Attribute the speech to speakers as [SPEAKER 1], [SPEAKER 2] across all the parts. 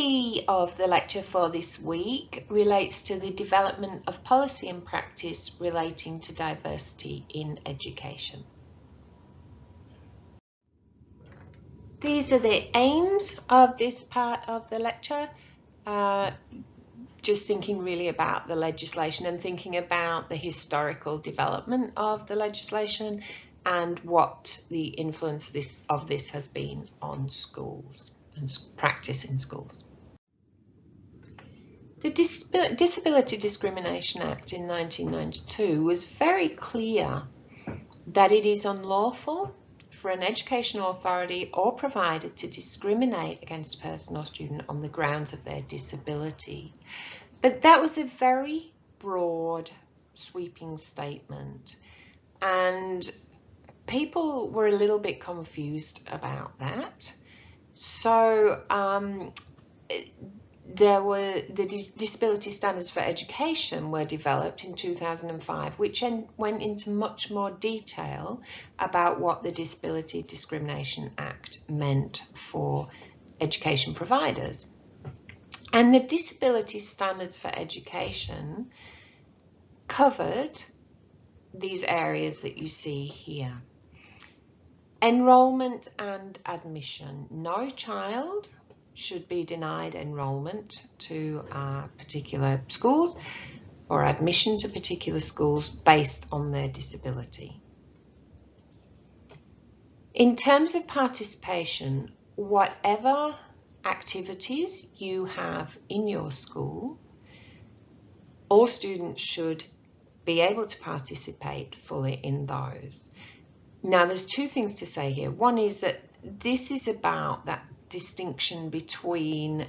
[SPEAKER 1] body of the lecture for this week relates to the development of policy and practice relating to diversity in education. These are the aims of this part of the lecture. Just thinking really about the legislation and thinking about the historical development of the legislation and what the influence of this has been on schools and practice in schools. The Disability Discrimination Act in 1992 was very clear that it is unlawful for an educational authority or provider to discriminate against a person or student on the grounds of their disability. But that was a very broad, sweeping statement, and people were a little bit confused about that. So the Disability Standards for Education were developed in 2005, which went into much more detail about what the Disability Discrimination Act meant for education providers. And the Disability Standards for Education covered these areas that you see here. Enrollment and admission. No child should be denied enrollment to particular schools or admission to particular schools based on their disability. In terms of participation, whatever activities you have in your school, all students should be able to participate fully in those. Now, there's two things to say here. One is that this is about that distinction between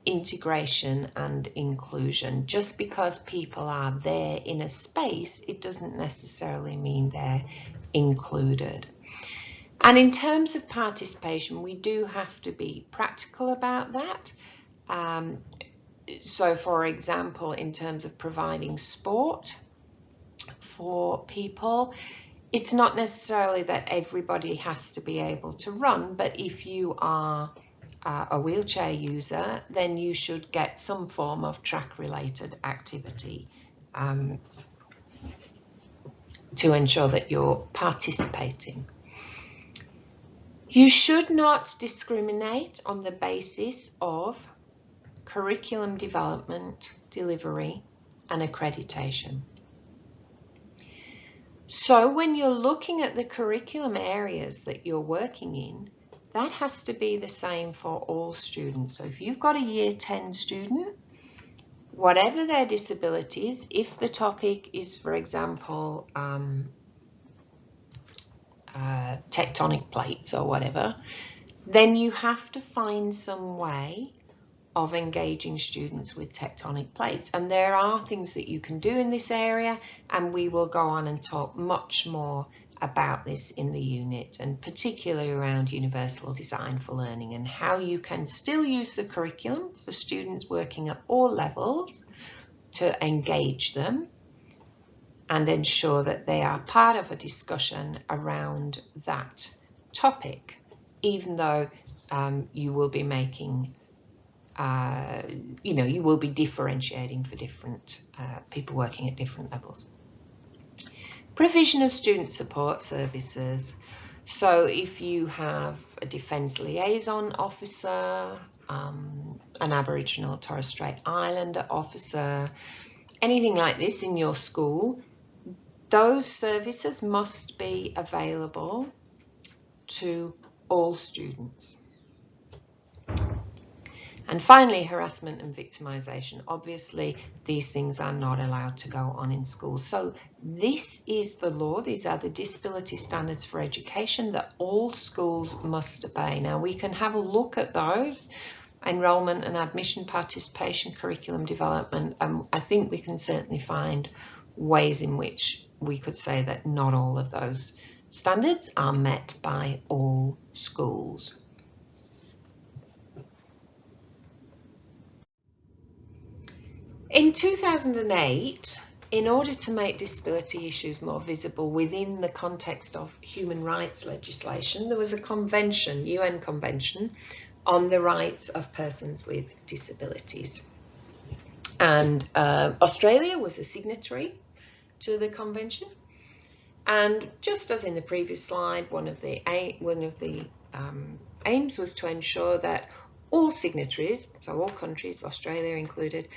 [SPEAKER 1] integration and inclusion. Just because people are there in a space, it doesn't necessarily mean they're included. And in terms of participation, we do have to be practical about that. So, for example, in terms of providing sport for people, it's not necessarily that everybody has to be able to run, but if you are a wheelchair user, then you should get some form of track-related activity to ensure that you're participating. You should not discriminate on the basis of curriculum development, delivery, and accreditation. So when you're looking at the curriculum areas that you're working in, that has to be the same for all students. So if you've got a Year 10 student, whatever their disabilities, if the topic is, for example, tectonic plates or whatever, then you have to find some way of engaging students with tectonic plates. And there are things that you can do in this area, and we will go on and talk much more about this in the unit, and particularly around universal design for learning and how you can still use the curriculum for students working at all levels to engage them and ensure that they are part of a discussion around that topic, even though you will be making you will be differentiating for different people working at different levels. Provision of student support services. So if you have a Defence Liaison Officer, an Aboriginal Torres Strait Islander officer, anything like this in your school, those services must be available to all students. And finally, harassment and victimisation. Obviously, these things are not allowed to go on in schools. So this is the law. These are the Disability Standards for Education that all schools must obey. Now, we can have a look at those: enrolment and admission, participation, curriculum development. I think we can certainly find ways in which we could say that not all of those standards are met by all schools. In 2008, in order to make disability issues more visible within the context of human rights legislation, there was a convention, UN convention, on the rights of persons with disabilities. And Australia was a signatory to the convention. And just as in the previous slide, one of the aims was to ensure that all signatories, so all countries, Australia included,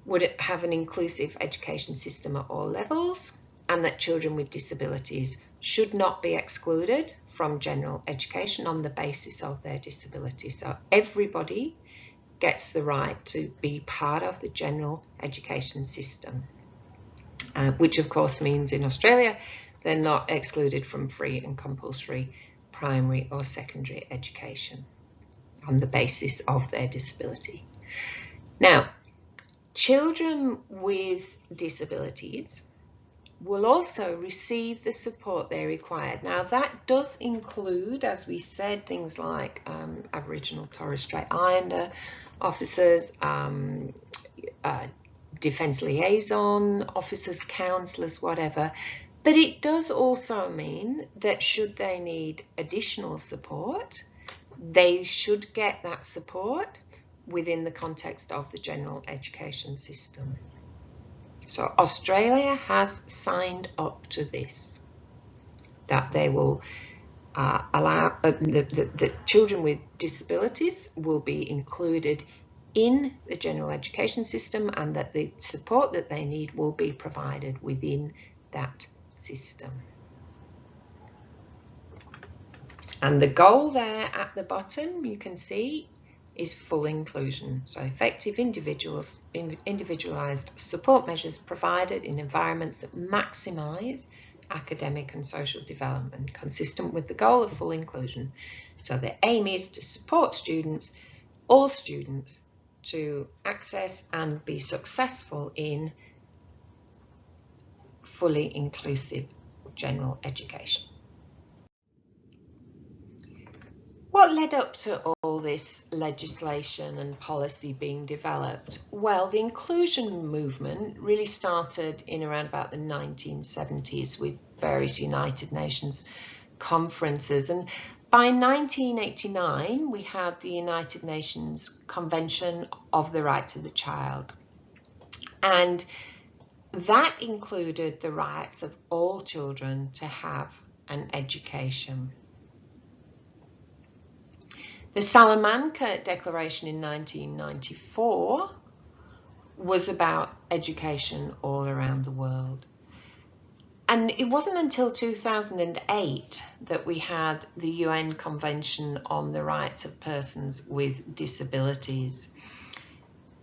[SPEAKER 1] would have an inclusive education system at all levels, and that children with disabilities should not be excluded from general education on the basis of their disability. So everybody gets the right to be part of the general education system, which of course means in Australia they're not excluded from free and compulsory primary or secondary education on the basis of their disability. Now, children with disabilities will also receive the support they require. Now, that does include, as we said, things like Aboriginal Torres Strait Islander officers, defence liaison officers, counsellors, whatever. But it does also mean that should they need additional support, they should get that support within the context of the general education system. So Australia has signed up to this, that they will allow that children with disabilities will be included in the general education system, and that the support that they need will be provided within that system. And the goal there at the bottom, you can see, is full inclusion. So effective individualised support measures provided in environments that maximise academic and social development, consistent with the goal of full inclusion. So the aim is to support students, all students, to access and be successful in fully inclusive general education. What led up to all this legislation and policy being developed? Well, the inclusion movement really started in around about the 1970s with various United Nations conferences, and by 1989 we had the United Nations Convention of the Rights of the Child, and that included the rights of all children to have an education. The Salamanca Declaration in 1994 was about education all around the world. And it wasn't until 2008 that we had the UN Convention on the Rights of Persons with Disabilities.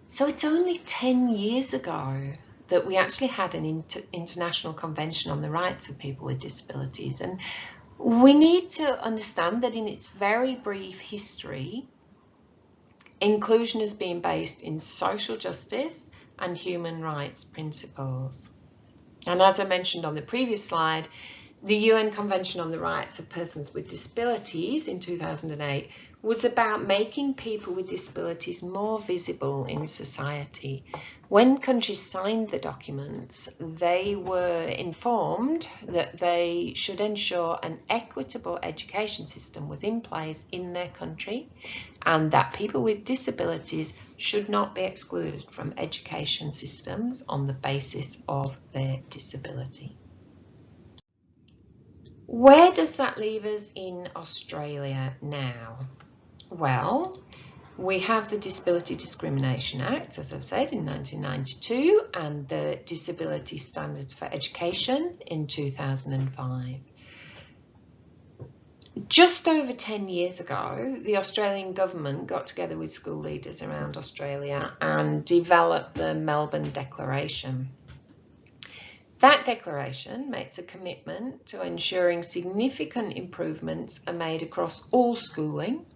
[SPEAKER 1] So it's only 10 years ago that we actually had an international convention on the rights of people with disabilities. And we need to understand that in its very brief history, inclusion has been based in social justice and human rights principles. And as I mentioned on the previous slide, the UN Convention on the Rights of Persons with Disabilities in 2008 was about making people with disabilities more visible in society. When countries signed the documents, they were informed that they should ensure an equitable education system was in place in their country, and that people with disabilities should not be excluded from education systems on the basis of their disability. Where does that leave us in Australia now? Well, we have the Disability Discrimination Act, as I've said, in 1992, and the Disability Standards for Education in 2005. Just over 10 years ago, the Australian government got together with school leaders around Australia and developed the Melbourne Declaration. That declaration makes a commitment to ensuring significant improvements are made across all schooling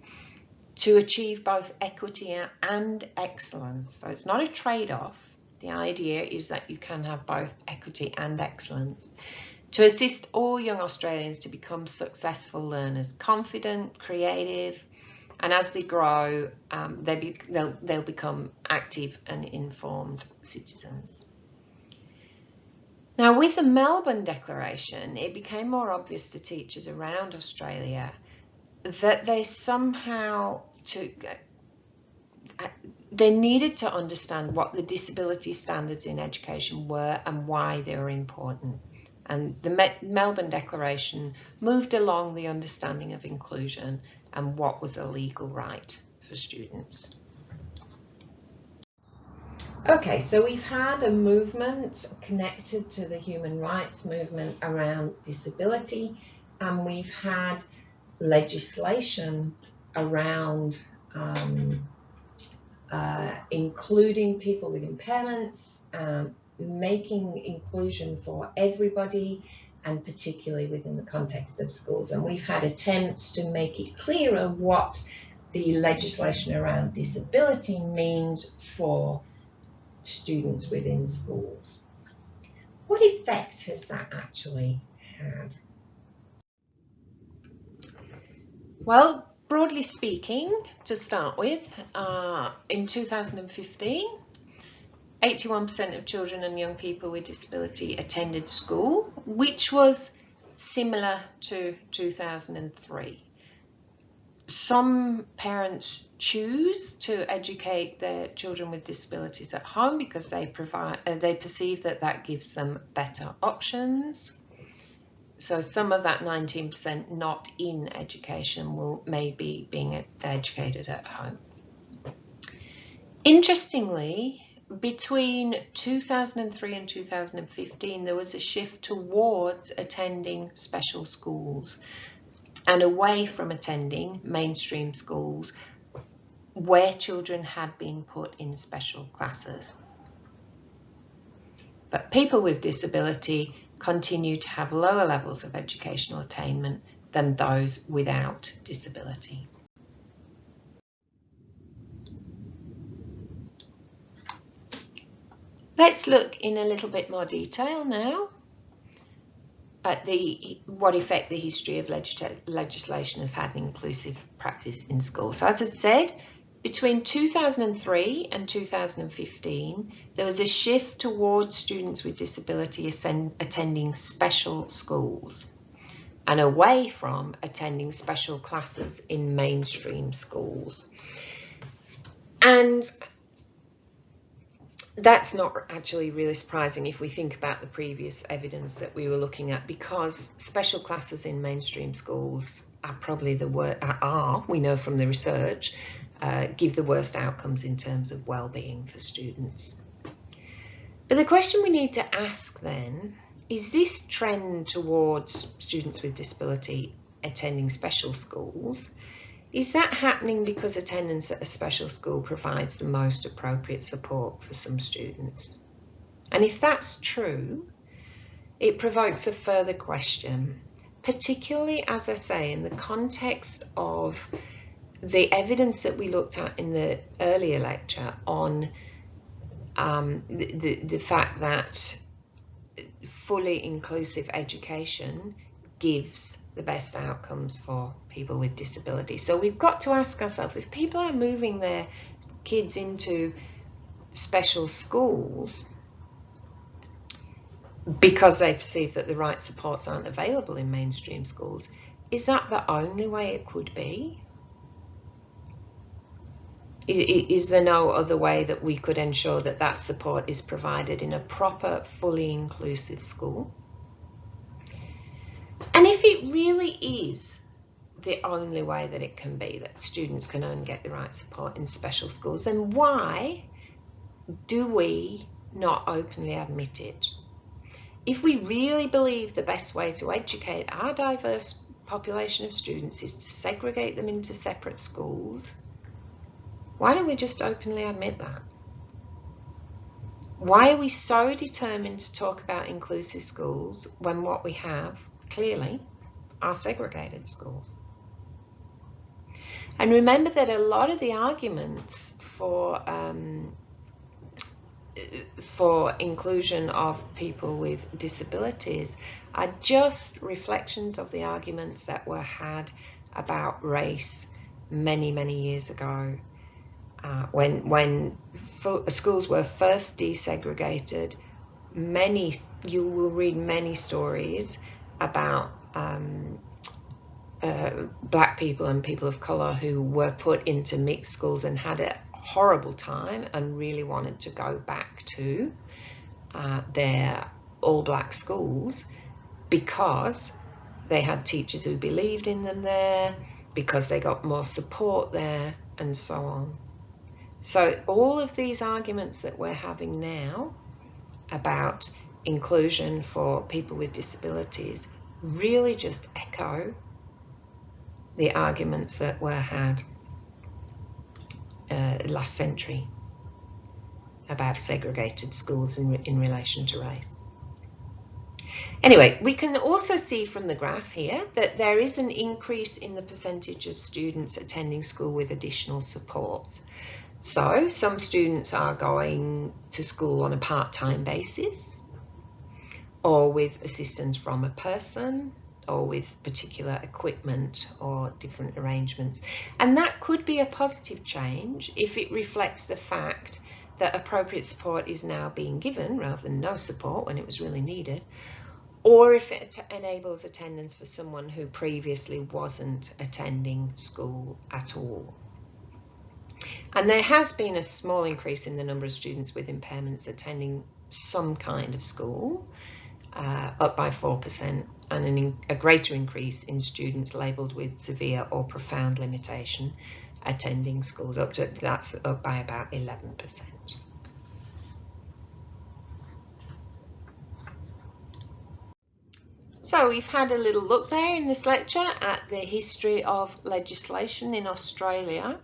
[SPEAKER 1] to achieve both equity and excellence. So it's not a trade-off. The idea is that you can have both equity and excellence to assist all young Australians to become successful learners, confident, creative, and as they grow, they'll become active and informed citizens. Now, with the Melbourne Declaration, it became more obvious to teachers around Australia that they somehow they needed to understand what the disability standards in education were and why they were important. And the Melbourne Declaration moved along the understanding of inclusion and what was a legal right for students. Okay, so we've had a movement connected to the human rights movement around disability, and we've had legislation around including people with impairments, making inclusion for everybody, and particularly within the context of schools. And we've had attempts to make it clearer what the legislation around disability means for students within schools. What effect has that actually had? Well, broadly speaking, to start with, in 2015, 81% of children and young people with disability attended school, which was similar to 2003. Some parents choose to educate their children with disabilities at home because they perceive that gives them better options. So some of that 19% not in education will maybe being educated at home. Interestingly, between 2003 and 2015, there was a shift towards attending special schools and away from attending mainstream schools where children had been put in special classes. But people with disability continue to have lower levels of educational attainment than those without disability. Let's look in a little bit more detail now at what effect the history of legislation has had in inclusive practice in schools. So as I said, between 2003 and 2015, there was a shift towards students with disability attending special schools and away from attending special classes in mainstream schools. And that's not actually really surprising if we think about the previous evidence that we were looking at, because special classes in mainstream schools are probably we know from the research, give the worst outcomes in terms of well-being for students. But the question we need to ask then is this trend towards students with disability attending special schools, is that happening because attendance at a special school provides the most appropriate support for some students? And if that's true, it provokes a further question, particularly, as I say, in the context of the evidence that we looked at in the earlier lecture on the fact that fully inclusive education gives the best outcomes for people with disability. So we've got to ask ourselves, if people are moving their kids into special schools because they perceive that the right supports aren't available in mainstream schools, is that the only way it could be? Is there no other way that we could ensure that that support is provided in a proper, fully inclusive school? And if it really is the only way that it can be, that students can only get the right support in special schools, then why do we not openly admit it? If we really believe the best way to educate our diverse population of students is to segregate them into separate schools, why don't we just openly admit that? Why are we so determined to talk about inclusive schools when what we have, clearly, are segregated schools? And remember that a lot of the arguments for inclusion of people with disabilities are just reflections of the arguments that were had about race many, many years ago. When schools were first desegregated, you will read many stories about black people and people of colour who were put into mixed schools and had a horrible time and really wanted to go back to their all-black schools because they had teachers who believed in them there, because they got more support there, and so on. So all of these arguments that we're having now about inclusion for people with disabilities really just echo the arguments that were had last century about segregated schools in relation to race. Anyway, we can also see from the graph here that there is an increase in the percentage of students attending school with additional supports. So some students are going to school on a part-time basis, or with assistance from a person, or with particular equipment or different arrangements. And that could be a positive change if it reflects the fact that appropriate support is now being given rather than no support when it was really needed, or if it enables attendance for someone who previously wasn't attending school at all. And there has been a small increase in the number of students with impairments attending some kind of school, up by 4%, and a greater increase in students labelled with severe or profound limitation attending schools. That's up by about 11%. So we've had a little look there in this lecture at the history of legislation in Australia,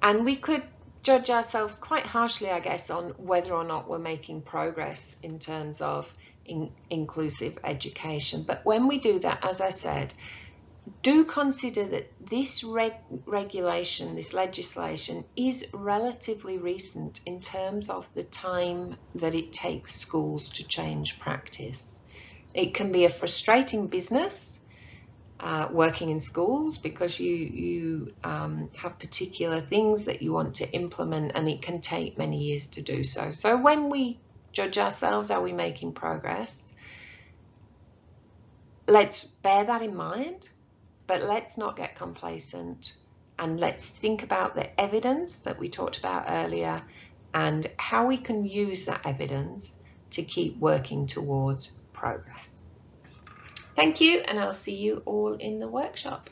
[SPEAKER 1] and we could judge ourselves quite harshly, I guess, on whether or not we're making progress in terms of inclusive education. But when we do that, as I said, do consider that this regulation, this legislation, is relatively recent in terms of the time that it takes schools to change practice. It can be a frustrating business working in schools because you have particular things that you want to implement, and it can take many years to do so. So when we judge ourselves, are we making progress? Let's bear that in mind, but let's not get complacent, and let's think about the evidence that we talked about earlier and how we can use that evidence to keep working towards progress. Thank you, and I'll see you all in the workshop.